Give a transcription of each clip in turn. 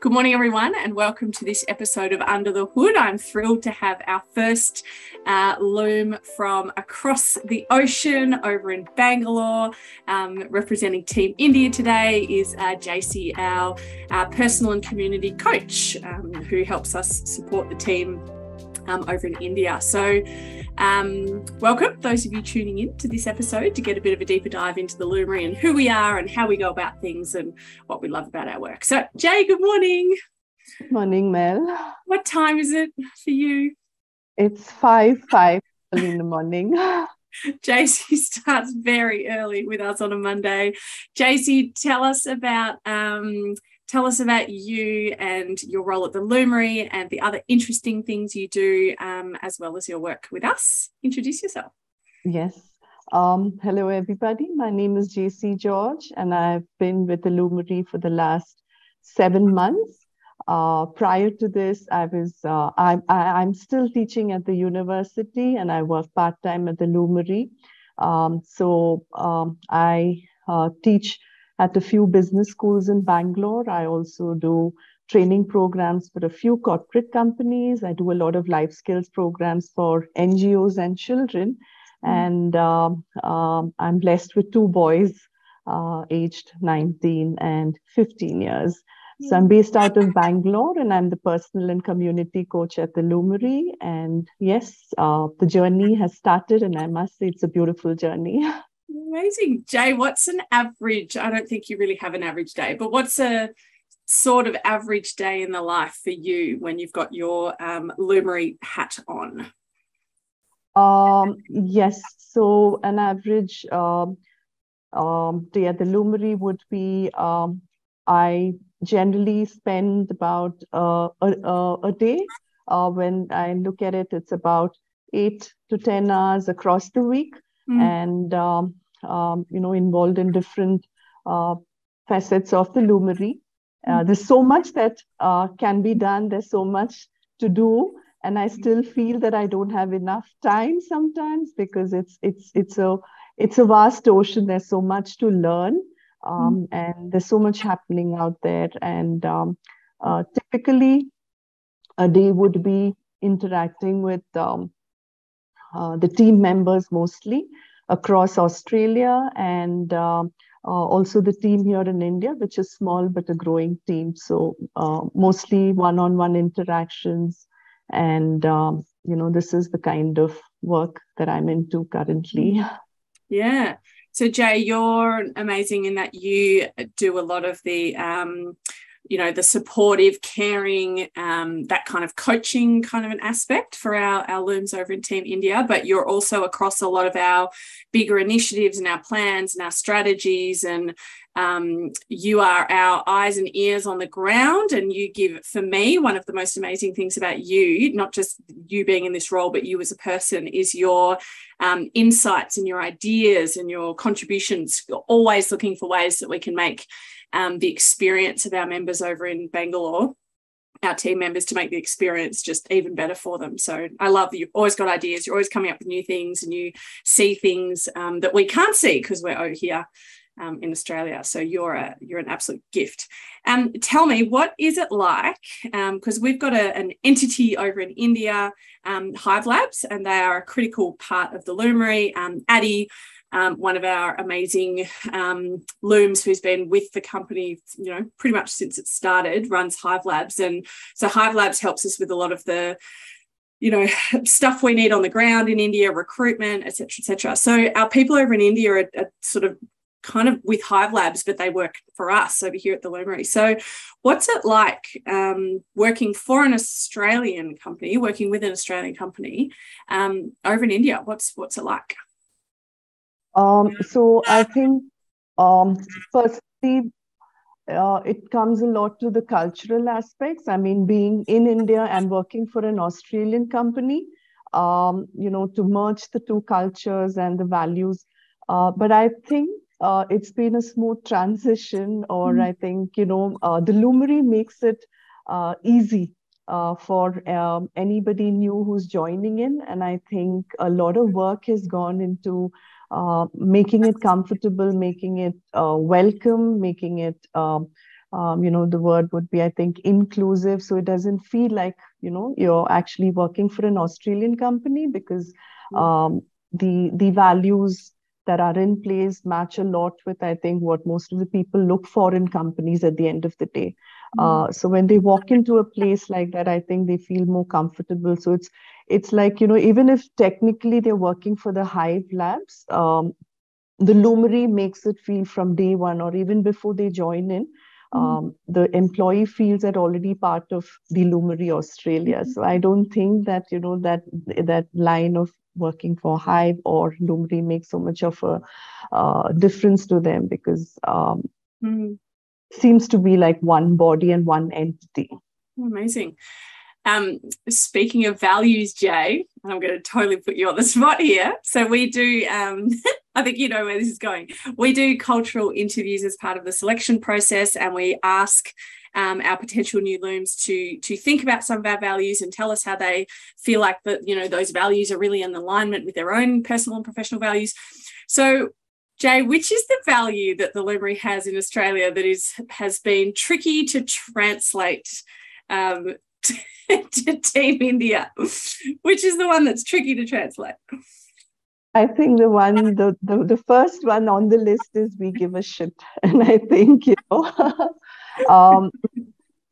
Good morning, everyone, and welcome to this episode of Under the Hood. I'm thrilled to have our first loom from across the ocean over in Bangalore. Representing Team India today is Jaicy, our personal and community coach, who helps us support the team over in India. So welcome those of you tuning in to this episode to get a bit of a deeper dive into the Lumery and who we are and how we go about things and what we love about our work. So Jay, good morning. Good morning, Mel. What time is it for you? It's 5 in the morning. Jaicy starts very early with us on a Monday. Jaicy, tell us about you and your role at the Lumery and the other interesting things you do, as well as your work with us. Introduce yourself. Yes. Hello, everybody. My name is Jaicy George, and I've been with the Lumery for the last 7 months. Prior to this, I'm still teaching at the university, and I work part-time at the Lumery. I teach at a few business schools in Bangalore. I also do training programs for a few corporate companies. I do a lot of life skills programs for NGOs and children. And I'm blessed with 2 boys, aged 19 and 15 years. So I'm based out of Bangalore, and I'm the personal and community coach at the Lumery. And yes, the journey has started, and I must say it's a beautiful journey. Amazing. Jay, what's an average? I don't think you really have an average day, but what's a sort of average day in the life for you when you've got your Lumery hat on? Yes. So an average day at the Lumery would be, I generally spend about a day. When I look at it, it's about 8 to 10 hours across the week, and involved in different facets of the Lumery. There's so much that can be done. There's so much to do, and I still feel that I don't have enough time sometimes because it's a vast ocean. There's so much to learn. And there's so much happening out there. And typically, a day would be interacting with the team members mostly across Australia, and also the team here in India, which is small but a growing team. So mostly one-on-one interactions. And, this is the kind of work that I'm into currently. Yeah. So Jay, you're amazing in that you do a lot of the, the supportive, caring, that kind of coaching kind of an aspect for our looms over in Team India, but you're also across a lot of our bigger initiatives and our plans and our strategies, and you are our eyes and ears on the ground, and you give, for me, one of the most amazing things about you, not just you being in this role, but you as a person, is your insights and your ideas and your contributions. You're always looking for ways that we can make the experience of our members over in Bangalore, our team members, to make the experience just even better for them. So I love that you've always got ideas. You're always coming up with new things, and you see things that we can't see because we're over here in Australia. So you're an absolute gift. Tell me, what is it like? Because we've got an entity over in India, Hive Labs, and they are a critical part of the Lumery. Addie, one of our amazing looms, who's been with the company, pretty much since it started, runs Hive Labs. And so Hive Labs helps us with a lot of the stuff we need on the ground in India, recruitment, et cetera, et cetera. So our people over in India are sort of kind of with Hive Labs, but they work for us over here at the Lumery. So what's it like working for an Australian company, working with an Australian company over in India? What's it like? So I think, firstly, it comes a lot to the cultural aspects. I mean, being in India and working for an Australian company, to merge the two cultures and the values. But I think it's been a smooth transition, or I think, the Lumery makes it easy for anybody new who's joining in. And I think a lot of work has gone into making it comfortable, making it welcome, making it The word would be, I think, inclusive. So it doesn't feel like, you're actually working for an Australian company, because the values that are in place match a lot with, I think, what most of the people look for in companies at the end of the day. So when they walk into a place like that, I think they feel more comfortable. So it's like, even if technically they're working for the Hive Labs, the Lumery makes it feel from day one, or even before they join in, the employee feels that already part of the Lumery Australia. So I don't think that, that line of working for Hive or Lumery makes so much of a difference to them, because seems to be like one body and one entity. Amazing. Speaking of values, Jay, I'm going to totally put you on the spot here. So we do, I think you know where this is going. We do cultural interviews as part of the selection process, and we ask our potential new looms to think about some of our values and tell us how they feel like that, those values are really in alignment with their own personal and professional values. So, Jay, which is the value that the Lumery has in Australia that has been tricky to translate to Team India? Which is the one that's tricky to translate? I think the first one on the list is we give a shit. And I think,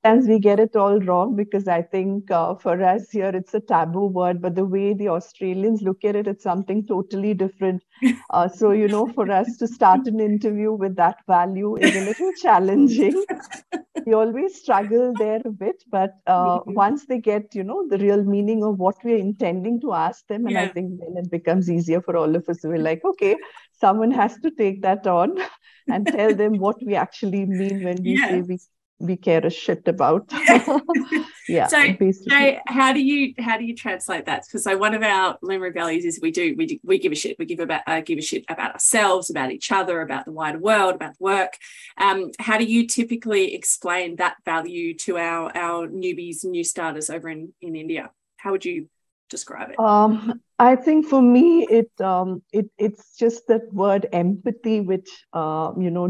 sometimes we get it all wrong, because I think for us here, it's a taboo word, but the way the Australians look at it, it's something totally different. So, for us to start an interview with that value is a little challenging. We always struggle there a bit, but once they get, the real meaning of what we're intending to ask them, and I think then it becomes easier for all of us. We're like, okay, someone has to take that on and tell them what we actually mean when we say we care a shit about. So, basically. Jay, how do you translate that? Because so one of our Lumery values is we give a shit. We give a shit about ourselves, about each other, about the wider world, about work. How do you typically explain that value to our newbies, new starters over in India? How would you describe it? I think for me, it's just that word empathy, which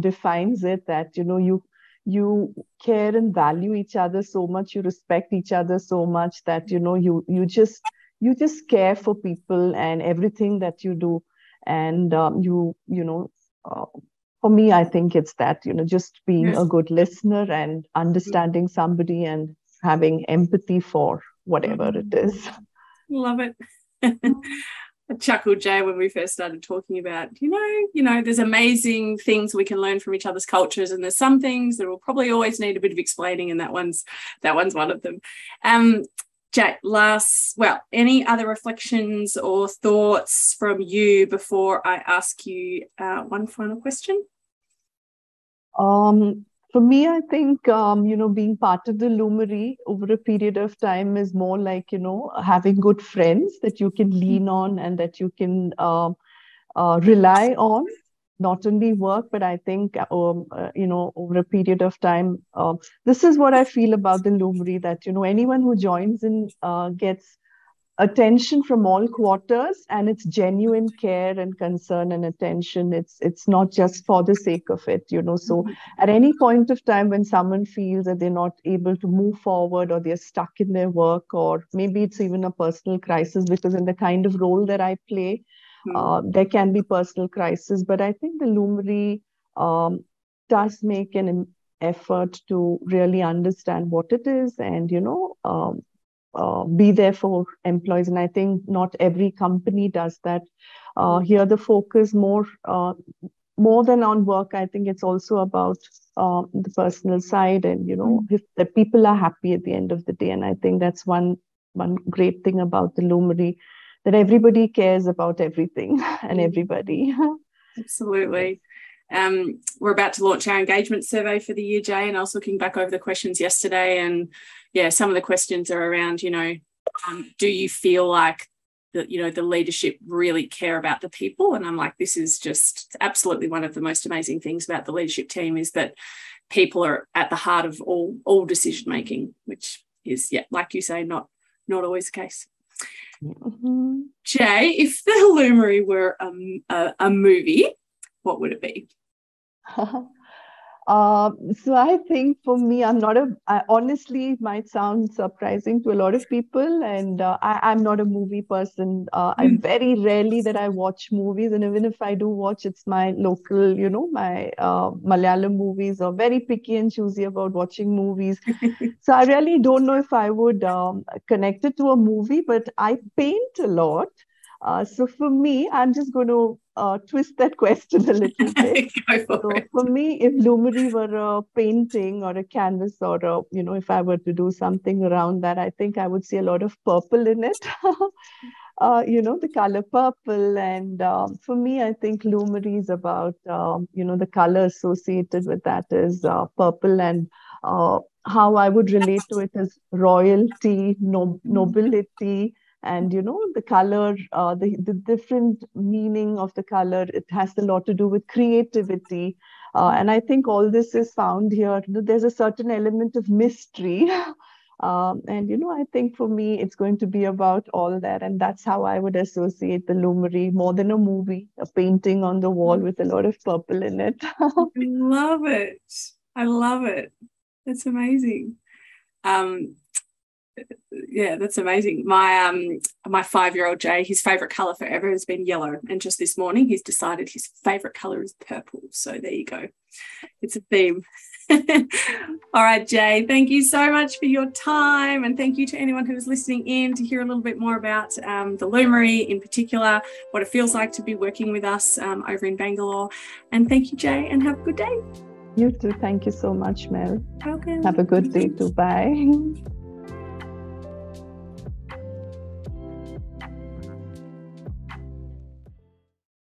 defines it. That you care and value each other so much, you respect each other so much that you just care for people and everything that you do. And for me, I think it's that, just being a good listener and understanding somebody and having empathy for whatever it is. Love it. I chuckled, Jay, when we first started talking about, there's amazing things we can learn from each other's cultures, and there's some things that will probably always need a bit of explaining, and that one's one of them. Jay, any other reflections or thoughts from you before I ask you one final question? For me, I think, being part of the Lumery over a period of time is more like, having good friends that you can lean on and that you can rely on, not only work, but I think, over a period of time, this is what I feel about the Lumery, that, anyone who joins in gets attention from all quarters, and it's genuine care and concern and attention. It's not just for the sake of it, so at any point of time when someone feels that they're not able to move forward, or they're stuck in their work, or maybe it's even a personal crisis, because in the kind of role that I play, there can be personal crisis. But I think the Lumery does make an effort to really understand what it is, and be there for employees. And I think not every company does that. Here, the focus more than on work, I think it's also about the personal side, and if the people are happy at the end of the day. And I think that's one great thing about the Lumery, that everybody cares about everything and everybody. Absolutely. We're about to launch our engagement survey for the year, Jay, and I was looking back over the questions yesterday, and some of the questions are around, do you feel like the leadership really care about the people? And I'm like, this is just absolutely one of the most amazing things about the leadership team, is that people are at the heart of all decision making, which is, like you say, not always the case. Mm-hmm. Jay, if the Lumery were a movie, what would it be? So I think for me, I honestly might sound surprising to a lot of people, and I'm not a movie person. I very rarely that I watch movies, and even if I do watch, it's my local, my Malayalam movies, or very picky and choosy about watching movies. So I really don't know if I would connect it to a movie, but I paint a lot. So for me, I'm just going to twist that question a little bit. Go for So it. for me, if Lumery were a painting or a canvas, or if I were to do something around that, I think I would see a lot of purple in it. The color purple. And for me, I think Lumery is about, the color associated with that is purple, and how I would relate to it is royalty, nobility, and the color, the different meaning of the color. It has a lot to do with creativity. And I think all this is found here. There's a certain element of mystery. And I think for me, it's going to be about all that. And that's how I would associate the Lumery more than a movie, a painting on the wall with a lot of purple in it. I love it. I love it. That's amazing. Yeah, that's amazing. My 5-year-old Jay, his favorite color forever has been yellow, and just this morning he's decided his favorite color is purple. So there you go. It's a theme. All right, Jay, thank you so much for your time, and thank you to anyone who was listening in to hear a little bit more about the Lumery in particular, what it feels like to be working with us over in Bangalore. And thank you, Jay, and have a good day. You too. Thank you so much, Mel. Welcome. Have a good day too. Bye.